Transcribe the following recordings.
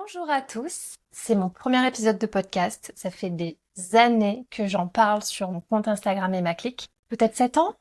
Bonjour à tous, c'est mon premier épisode de podcast. Ça fait des années que j'en parle sur mon compte Instagram et ma clique, peut-être 7 ans.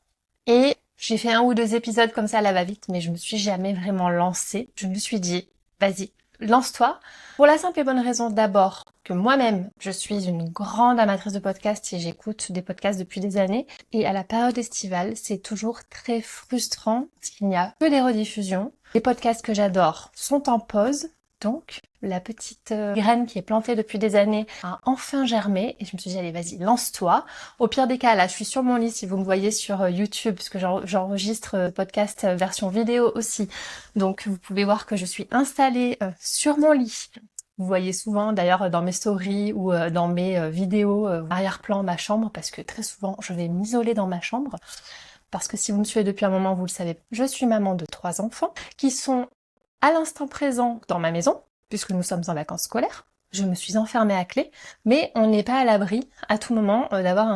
Et j'ai fait 1 ou 2 épisodes comme ça à la va-vite, mais je me suis jamais vraiment lancée. Je me suis dit, vas-y, lance-toi. Pour la simple et bonne raison d'abord que moi-même, je suis une grande amatrice de podcasts et j'écoute des podcasts depuis des années. Et à la période estivale, c'est toujours très frustrant parce qu'il n'y a que des rediffusions. Les podcasts que j'adore sont en pause. Donc, la petite graine qui est plantée depuis des années a enfin germé et je me suis dit, allez, vas-y, lance-toi. Au pire des cas, là, je suis sur mon lit, si vous me voyez sur YouTube, parce que j'enregistre podcast version vidéo aussi. Donc, vous pouvez voir que je suis installée sur mon lit. Vous voyez souvent, d'ailleurs, dans mes stories ou dans mes vidéos, arrière-plan ma chambre, parce que très souvent, je vais m'isoler dans ma chambre. Parce que si vous me suivez depuis un moment, vous le savez, je suis maman de 3 enfants qui sont à l'instant présent dans ma maison, puisque nous sommes en vacances scolaires. Je me suis enfermée à clé, mais on n'est pas à l'abri à tout moment d'avoir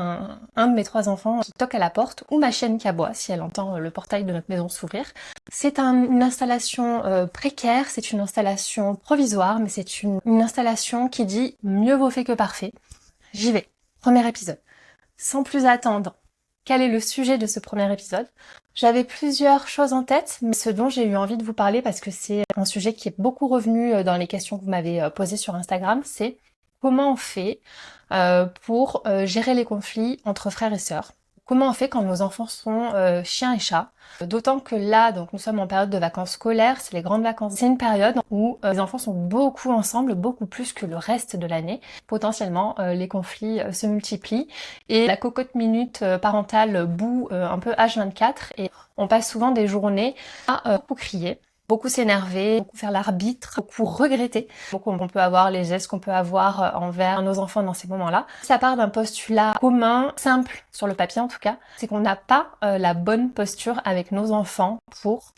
un de mes 3 enfants qui toque à la porte ou ma chienne qui aboie si elle entend le portail de notre maison s'ouvrir. C'est une installation précaire, c'est une installation provisoire, mais c'est une installation qui dit mieux vaut fait que parfait. J'y vais. Premier épisode. Sans plus attendre, quel est le sujet de ce premier épisode? J'avais plusieurs choses en tête, mais ce dont j'ai eu envie de vous parler, parce que c'est un sujet qui est beaucoup revenu dans les questions que vous m'avez posées sur Instagram, c'est comment on fait pour gérer les conflits entre frères et sœurs. Comment on fait quand nos enfants sont chiens et chats. D'autant que là, donc nous sommes en période de vacances scolaires, c'est les grandes vacances. C'est une période où les enfants sont beaucoup ensemble, beaucoup plus que le reste de l'année. Potentiellement, les conflits se multiplient et la cocotte minute parentale bout un peu H24 et on passe souvent des journées à beaucoup crier, beaucoup s'énerver, beaucoup faire l'arbitre, beaucoup regretter. Beaucoup on peut avoir les gestes qu'on peut avoir envers nos enfants dans ces moments-là. Ça part d'un postulat commun, simple sur le papier en tout cas, c'est qu'on n'a pas la bonne posture avec nos enfants pour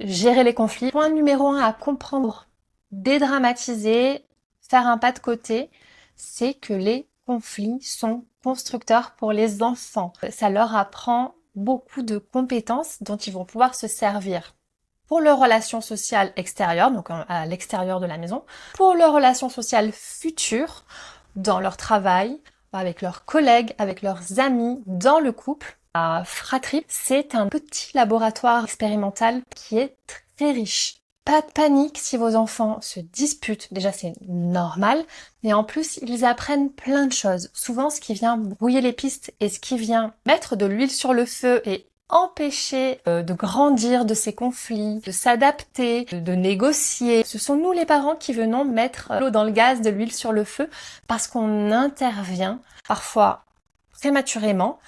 gérer les conflits. Point numéro 1 à comprendre, dédramatiser, faire un pas de côté, c'est que les conflits sont constructeurs pour les enfants. Ça leur apprend beaucoup de compétences dont ils vont pouvoir se servir pour leurs relations sociales extérieures, donc à l'extérieur de la maison, pour leurs relations sociales futures, dans leur travail, avec leurs collègues, avec leurs amis, dans le couple. La fratrie, c'est un petit laboratoire expérimental qui est très riche. Pas de panique si vos enfants se disputent, déjà c'est normal, mais en plus ils apprennent plein de choses. Souvent ce qui vient brouiller les pistes et ce qui vient mettre de l'huile sur le feu et empêcher de grandir de ces conflits, de s'adapter, de négocier. Ce sont nous les parents qui venons mettre l'eau dans le gaz, de l'huile sur le feu, parce qu'on intervient parfois prématurément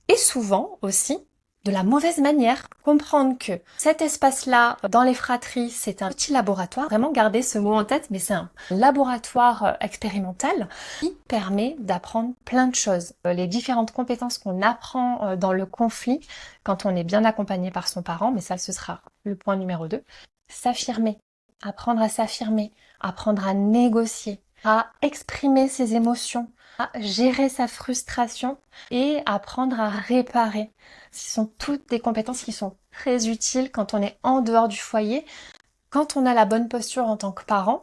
et souvent aussi de la mauvaise manière. Comprendre que cet espace-là, dans les fratries, c'est un petit laboratoire. Vraiment garder ce mot en tête, mais c'est un laboratoire expérimental qui permet d'apprendre plein de choses. Les différentes compétences qu'on apprend dans le conflit, quand on est bien accompagné par son parent, mais ça, ce sera le point numéro 2. S'affirmer, apprendre à s'affirmer, apprendre à négocier, à exprimer ses émotions, à gérer sa frustration et apprendre à réparer. Ce sont toutes des compétences qui sont très utiles quand on est en dehors du foyer. Quand on a la bonne posture en tant que parent,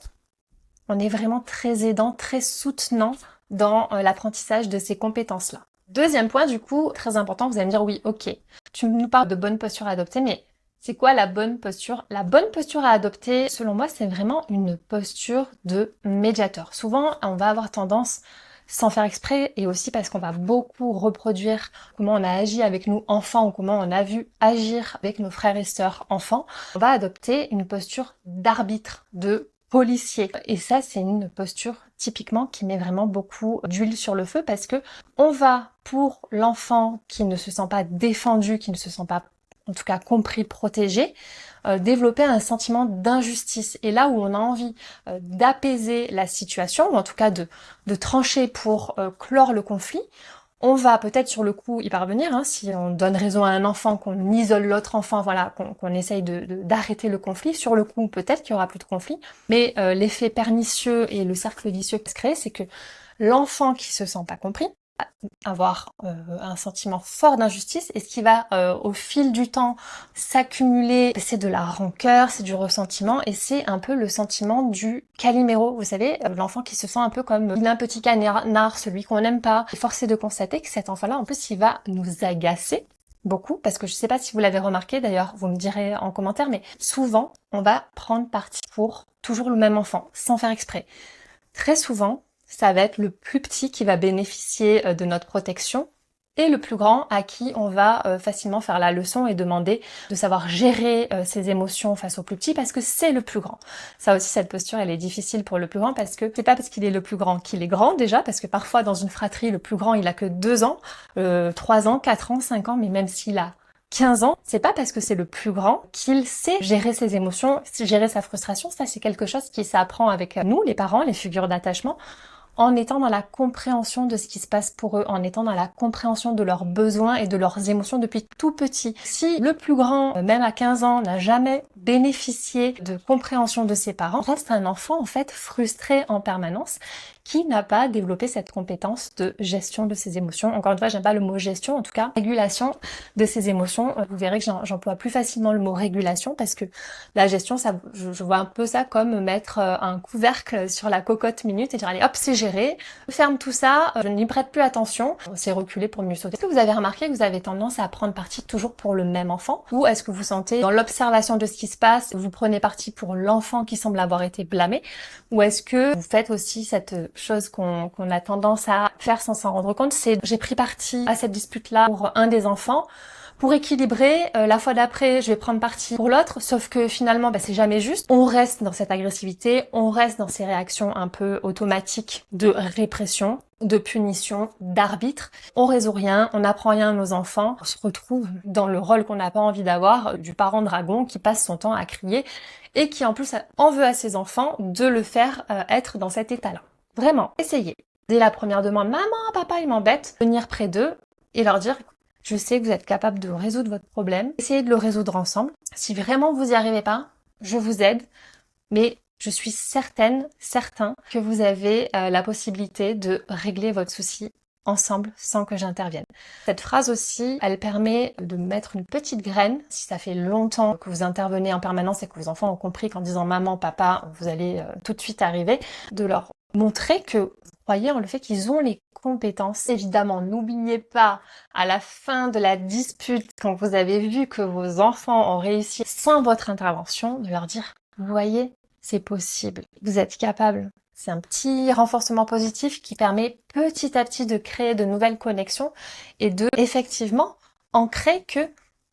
on est vraiment très aidant, très soutenant dans l'apprentissage de ces compétences-là. Deuxième point, du coup, très important, vous allez me dire, oui, ok, tu nous parles de bonne posture à adopter, mais c'est quoi la bonne posture? La bonne posture à adopter, selon moi, c'est vraiment une posture de médiateur. Souvent, on va avoir tendance, sans faire exprès, et aussi parce qu'on va beaucoup reproduire comment on a agi avec nous enfants ou comment on a vu agir avec nos frères et sœurs enfants, on va adopter une posture d'arbitre, de policier. Et ça, c'est une posture typiquement qui met vraiment beaucoup d'huile sur le feu parce que on va, pour l'enfant qui ne se sent pas défendu, qui ne se sent pas en tout cas compris, protégé, développer un sentiment d'injustice. Et là où on a envie d'apaiser la situation, ou en tout cas de trancher pour clore le conflit, on va peut-être sur le coup y parvenir, hein, si on donne raison à un enfant, qu'on isole l'autre enfant, voilà, qu'on essaye d'arrêter le conflit. Sur le coup, peut-être qu'il y aura plus de conflit, mais l'effet pernicieux et le cercle vicieux qui se crée, c'est que l'enfant qui se sent pas compris avoir un sentiment fort d'injustice, et ce qui va au fil du temps s'accumuler, c'est de la rancœur, c'est du ressentiment, et c'est un peu le sentiment du Calimero, vous savez, l'enfant qui se sent un peu comme un petit canard, celui qu'on n'aime pas. Et force est de constater que cet enfant-là, en plus, il va nous agacer beaucoup, parce que je sais pas si vous l'avez remarqué, d'ailleurs, vous me direz en commentaire, mais souvent, on va prendre parti pour toujours le même enfant, sans faire exprès. Très souvent, ça va être le plus petit qui va bénéficier de notre protection et le plus grand à qui on va facilement faire la leçon et demander de savoir gérer ses émotions face au plus petit parce que c'est le plus grand. Ça aussi, cette posture, elle est difficile pour le plus grand parce que c'est pas parce qu'il est le plus grand qu'il est grand déjà, parce que parfois dans une fratrie, le plus grand, il a que 2 ans, 3 ans, 4 ans, 5 ans, mais même s'il a 15 ans, c'est pas parce que c'est le plus grand qu'il sait gérer ses émotions, gérer sa frustration. Ça, c'est quelque chose qui s'apprend avec nous, les parents, les figures d'attachement, en étant dans la compréhension de ce qui se passe pour eux, en étant dans la compréhension de leurs besoins et de leurs émotions depuis tout petit. Si le plus grand, même à 15 ans, n'a jamais bénéficié de compréhension de ses parents, reste un enfant en fait frustré en permanence, qui n'a pas développé cette compétence de gestion de ses émotions. Encore une fois, j'aime pas le mot gestion, en tout cas, régulation de ses émotions. Vous verrez que j'emploie plus facilement le mot régulation parce que la gestion, ça, je vois un peu ça comme mettre un couvercle sur la cocotte minute et dire allez hop, c'est géré, je ferme tout ça, je n'y prête plus attention, c'est reculé pour mieux sauter. Est-ce que vous avez remarqué que vous avez tendance à prendre parti toujours pour le même enfant, ou est-ce que vous sentez dans l'observation de ce qui se passe, vous prenez parti pour l'enfant qui semble avoir été blâmé, ou est-ce que vous faites aussi cette chose qu'on a tendance à faire sans s'en rendre compte, c'est j'ai pris parti à cette dispute-là pour un des enfants, pour équilibrer, la fois d'après, je vais prendre parti pour l'autre, sauf que finalement, c'est jamais juste. On reste dans cette agressivité, on reste dans ces réactions un peu automatiques de répression, de punition, d'arbitre. On résout rien, on n'apprend rien à nos enfants. On se retrouve dans le rôle qu'on n'a pas envie d'avoir, du parent dragon qui passe son temps à crier et qui en plus en veut à ses enfants de le faire être dans cet état-là. Vraiment, essayez. Dès la première demande, maman, papa, il m'embête, venir près d'eux et leur dire je sais que vous êtes capable de résoudre votre problème. Essayez de le résoudre ensemble. Si vraiment vous n'y arrivez pas, je vous aide. Mais je suis certain que vous avez la possibilité de régler votre souci ensemble sans que j'intervienne. Cette phrase aussi, elle permet de mettre une petite graine. Si ça fait longtemps que vous intervenez en permanence et que vos enfants ont compris qu'en disant maman, papa, vous allez tout de suite arriver, de leur montrer que vous croyez en le fait qu'ils ont les compétences. Évidemment, n'oubliez pas, à la fin de la dispute, quand vous avez vu que vos enfants ont réussi sans votre intervention, de leur dire, vous voyez, c'est possible, vous êtes capable. C'est un petit renforcement positif qui permet petit à petit de créer de nouvelles connexions et de, effectivement, ancrer que,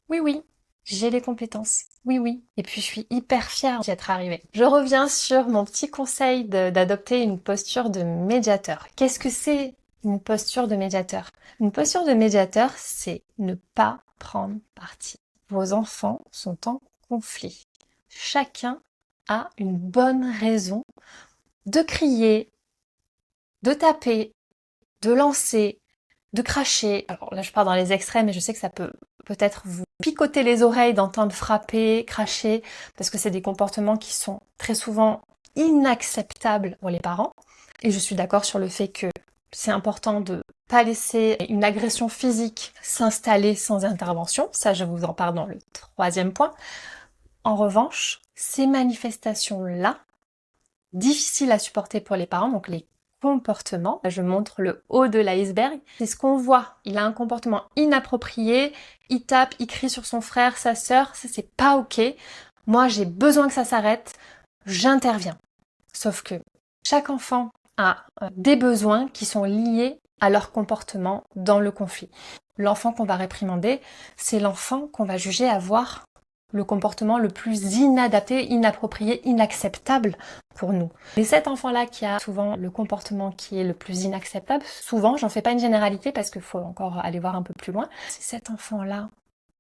oui, j'ai les compétences. Oui. Et puis je suis hyper fière d'y être arrivée. Je reviens sur mon petit conseil d'adopter une posture de médiateur. Qu'est-ce que c'est une posture de médiateur? Une posture de médiateur, c'est ne pas prendre parti. Vos enfants sont en conflit. Chacun a une bonne raison de crier, de taper, de lancer, de cracher. Alors là, je pars dans les extrêmes et je sais que ça peut peut-être vous picoter les oreilles d'entendre frapper, cracher, parce que c'est des comportements qui sont très souvent inacceptables pour les parents. Et je suis d'accord sur le fait que c'est important de pas laisser une agression physique s'installer sans intervention. Ça, je vous en parle dans le 3e point. En revanche, ces manifestations-là, difficiles à supporter pour les parents, donc les comportements, je montre le haut de l'iceberg, c'est ce qu'on voit. Il a un comportement inapproprié, il tape, il crie sur son frère, sa sœur, ça c'est pas ok. Moi j'ai besoin que ça s'arrête, j'interviens. Sauf que chaque enfant a des besoins qui sont liés à leur comportement dans le conflit. L'enfant qu'on va réprimander, c'est l'enfant qu'on va juger avoir le comportement le plus inadapté, inapproprié, inacceptable pour nous. Et cet enfant-là qui a souvent le comportement qui est le plus inacceptable, souvent, j'en fais pas une généralité parce qu'il faut encore aller voir un peu plus loin, c'est cet enfant-là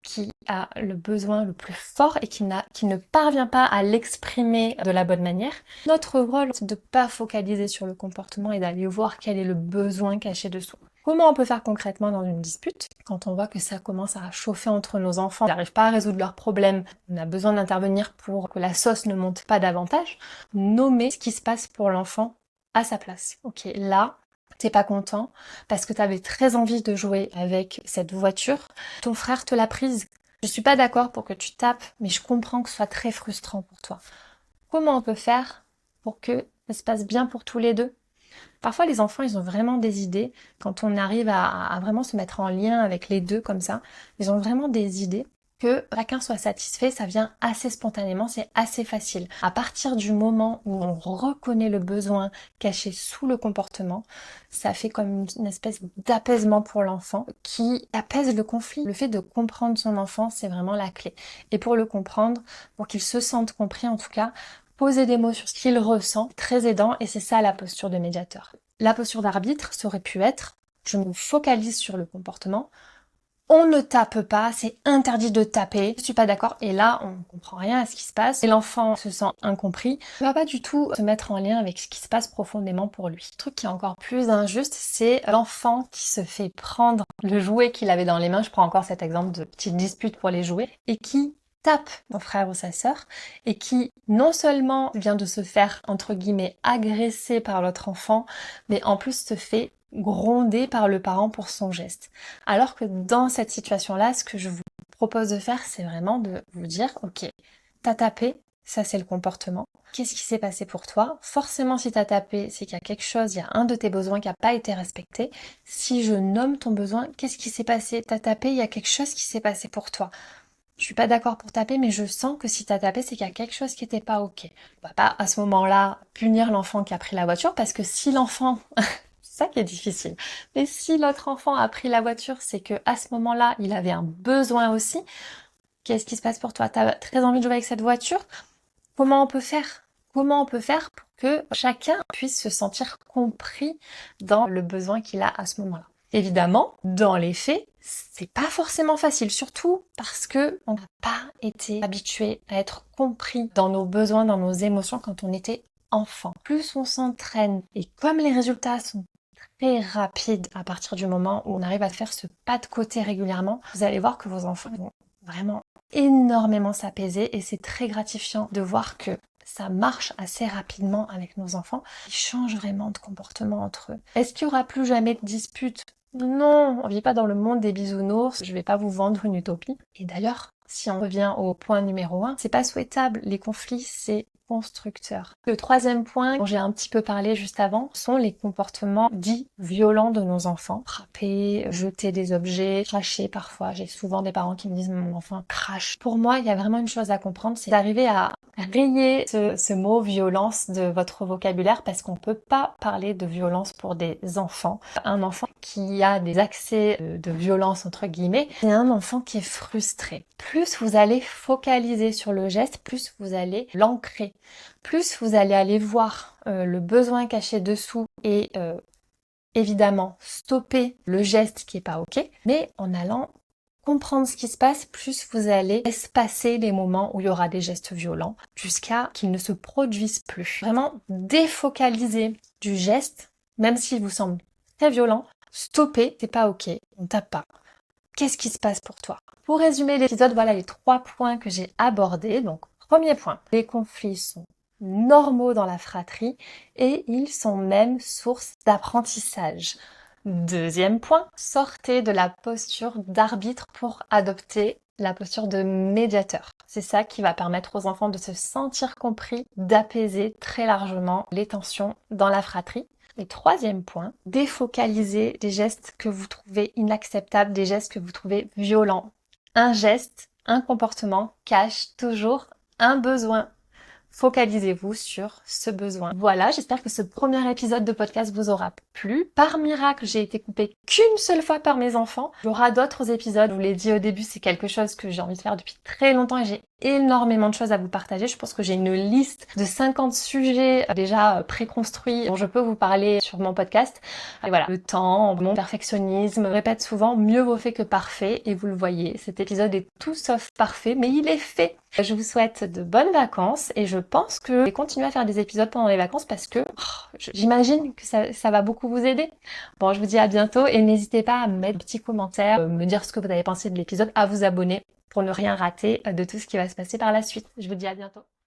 qui a le besoin le plus fort et qui ne parvient pas à l'exprimer de la bonne manière. Notre rôle, c'est de pas focaliser sur le comportement et d'aller voir quel est le besoin caché dessous. Comment on peut faire concrètement dans une dispute? Quand on voit que ça commence à chauffer entre nos enfants, ils n'arrivent pas à résoudre leurs problèmes, on a besoin d'intervenir pour que la sauce ne monte pas davantage, nommer ce qui se passe pour l'enfant à sa place. Ok, là, t'es pas content parce que tu avais très envie de jouer avec cette voiture, ton frère te l'a prise. Je suis pas d'accord pour que tu tapes, mais je comprends que ce soit très frustrant pour toi. Comment on peut faire pour que ça se passe bien pour tous les deux? Parfois, les enfants, ils ont vraiment des idées. Quand on arrive à vraiment se mettre en lien avec les deux comme ça, ils ont vraiment des idées. Que chacun soit satisfait, ça vient assez spontanément, c'est assez facile. À partir du moment où on reconnaît le besoin caché sous le comportement, ça fait comme une espèce d'apaisement pour l'enfant qui apaise le conflit. Le fait de comprendre son enfant, c'est vraiment la clé. Et pour le comprendre, pour qu'il se sente compris en tout cas, poser des mots sur ce qu'il ressent, très aidant, et c'est ça la posture de médiateur. La posture d'arbitre, ça aurait pu être, je me focalise sur le comportement, on ne tape pas, c'est interdit de taper, je suis pas d'accord, et là on comprend rien à ce qui se passe, et l'enfant se sent incompris, il va pas du tout se mettre en lien avec ce qui se passe profondément pour lui. Le truc qui est encore plus injuste, c'est l'enfant qui se fait prendre le jouet qu'il avait dans les mains, je prends encore cet exemple de petite dispute pour les jouets, et qui tape son frère ou sa sœur, et qui non seulement vient de se faire, entre guillemets, agresser par l'autre enfant, mais en plus se fait grondé par le parent pour son geste. Alors que dans cette situation-là, ce que je vous propose de faire, c'est vraiment de vous dire, ok, t'as tapé, ça c'est le comportement. Qu'est-ce qui s'est passé pour toi? Forcément, si t'as tapé, c'est qu'il y a quelque chose, il y a un de tes besoins qui n'a pas été respecté. Si je nomme ton besoin, qu'est-ce qui s'est passé? T'as tapé, il y a quelque chose qui s'est passé pour toi. Je suis pas d'accord pour taper, mais je sens que si t'as tapé, c'est qu'il y a quelque chose qui était pas ok. On va pas à ce moment-là punir l'enfant qui a pris la voiture, parce que si l'enfant c'est ça qui est difficile. Mais si l'autre enfant a pris la voiture, c'est que à ce moment-là, il avait un besoin aussi. Qu'est-ce qui se passe pour toi? T'as très envie de jouer avec cette voiture? Comment on peut faire? Comment on peut faire pour que chacun puisse se sentir compris dans le besoin qu'il a à ce moment-là? Évidemment, dans les faits, c'est pas forcément facile, surtout parce que on n'a pas été habitué à être compris dans nos besoins, dans nos émotions quand on était enfant. Plus on s'entraîne et comme les résultats sont très rapides à partir du moment où on arrive à faire ce pas de côté régulièrement, vous allez voir que vos enfants vont vraiment énormément s'apaiser et c'est très gratifiant de voir que ça marche assez rapidement avec nos enfants. Ils changent vraiment de comportement entre eux. Est-ce qu'il y aura plus jamais de disputes? Non, on vit pas dans le monde des bisounours, je vais pas vous vendre une utopie. Et d'ailleurs, si on revient au point numéro 1, c'est pas souhaitable. Les conflits, c'est constructeur. Le troisième point dont j'ai un petit peu parlé juste avant sont les comportements dits violents de nos enfants. Frapper, jeter des objets, cracher parfois. J'ai souvent des parents qui me disent mon enfant crache. Pour moi, il y a vraiment une chose à comprendre, c'est d'arriver à rayer ce mot violence de votre vocabulaire parce qu'on peut pas parler de violence pour des enfants. Un enfant qui a des accès de violence entre guillemets, c'est un enfant qui est frustré. Plus vous allez focaliser sur le geste, plus vous allez l'ancrer. Plus vous allez aller voir le besoin caché dessous et évidemment stopper le geste qui est pas ok, mais en allant comprendre ce qui se passe, plus vous allez espacer les moments où il y aura des gestes violents jusqu'à qu'ils ne se produisent plus. Vraiment défocaliser du geste, même s'il vous semble très violent, stopper, c'est pas ok, on tape pas. Qu'est-ce qui se passe pour toi? Pour résumer l'épisode, voilà les 3 points que j'ai abordés. Donc, premier point, les conflits sont normaux dans la fratrie et ils sont même source d'apprentissage. Deuxième point, sortez de la posture d'arbitre pour adopter la posture de médiateur. C'est ça qui va permettre aux enfants de se sentir compris, d'apaiser très largement les tensions dans la fratrie. Et troisième point, défocaliser des gestes que vous trouvez inacceptables, des gestes que vous trouvez violents. Un geste, un comportement cache toujours un besoin. Focalisez-vous sur ce besoin. Voilà, j'espère que ce premier épisode de podcast vous aura plu. Par miracle, j'ai été coupée qu'une seule fois par mes enfants. Il y aura d'autres épisodes, je vous l'ai dit au début, c'est quelque chose que j'ai envie de faire depuis très longtemps et j'ai énormément de choses à vous partager. Je pense que j'ai une liste de 50 sujets déjà préconstruits dont je peux vous parler sur mon podcast. Et voilà, le temps, mon perfectionnisme, je répète souvent, mieux vaut fait que parfait. Et vous le voyez, cet épisode est tout sauf parfait, mais il est fait. Je vous souhaite de bonnes vacances et je pense que je vais continuer à faire des épisodes pendant les vacances parce que j'imagine que ça va beaucoup vous aider. Bon, je vous dis à bientôt et n'hésitez pas à me mettre un petit commentaire, me dire ce que vous avez pensé de l'épisode, à vous abonner pour ne rien rater de tout ce qui va se passer par la suite. Je vous dis à bientôt.